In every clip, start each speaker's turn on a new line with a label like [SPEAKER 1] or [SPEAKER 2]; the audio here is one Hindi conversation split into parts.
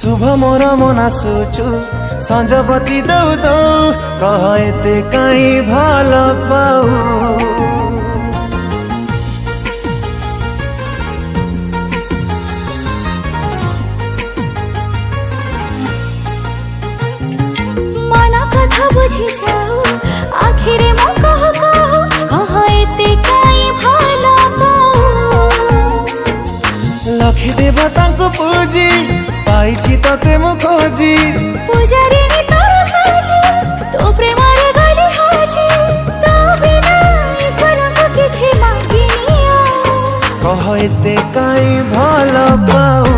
[SPEAKER 1] शुभ मोर मन आसुचु संजपति दौ दौ कह एते काई भल पाऊ।
[SPEAKER 2] बुझी जाऊ आखिर मो कह कह एते काई भल पाऊ।
[SPEAKER 1] लखी देवता को पूजी पाइछि तते मु खोजी
[SPEAKER 2] पूजारी नी तोर साजी तो प्रेम रे गली हाजी तो बिना ईश्वर को किछि मांगिनिया
[SPEAKER 1] कह एते काई भल पाऊ।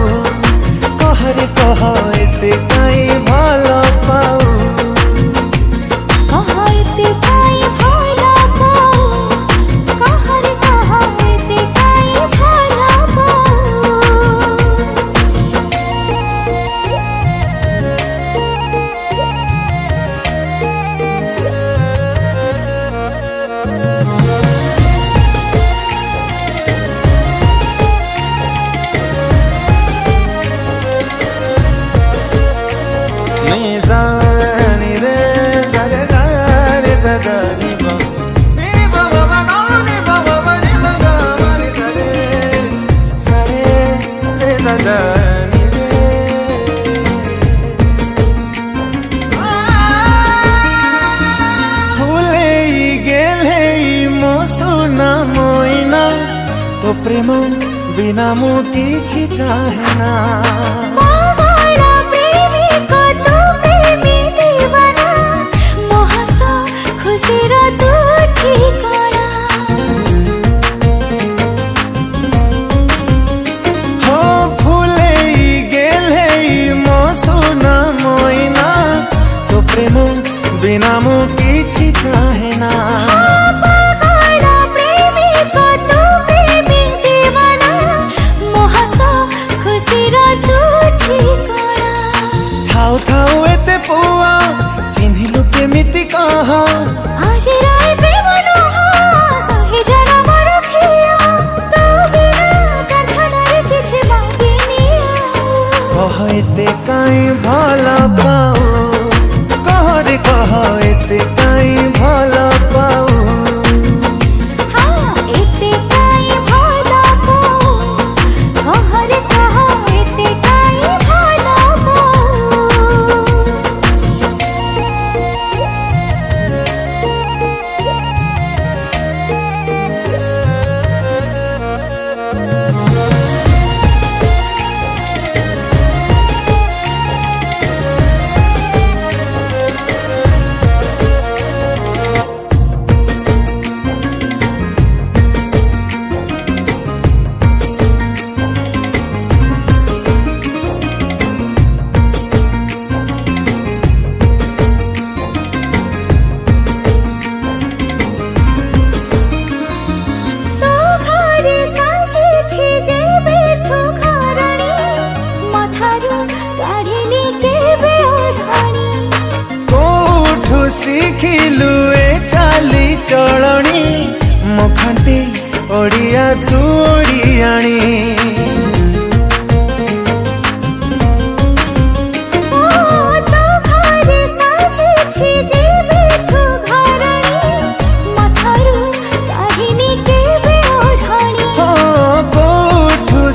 [SPEAKER 1] कह रे कह एते काई भल पाऊ। तो प्रेम बिना मु किछि चाहेना।
[SPEAKER 2] प्रेमी को तू प्रेमी दीवाना मोहस खुशी रो तू ठिकाना।
[SPEAKER 1] हो फूले गेले मो सोना मोइना तो प्रेम बिना मु किछि चाहेना। थाउ थाउ एते पुआ चिन्हिलु केमिति कह
[SPEAKER 2] आज राय प्रेम नह सही जन मोर खिया तो बिना प्रार्थना किछि मांगिनिया
[SPEAKER 1] कह एते काई भल पाऊ। कह रे कह एते काई भल पाऊ।
[SPEAKER 2] हाँ एते काई भल पाऊ। कह रे कह एते काई भल पाऊ।
[SPEAKER 1] शिखिलु ए चाली चलणी मुखांटी ओडिया तू ओडियाणी।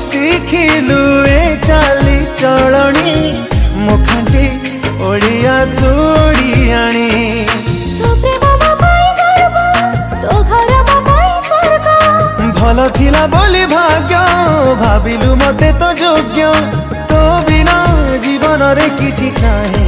[SPEAKER 1] शिखिलु ए चाली चलणी मुखांटी ओडिया तू ओडियाणी। भल थिला बोली भाग्य भाविलु मते तो योग्य तो बिना जीवन रे किछि चाहे।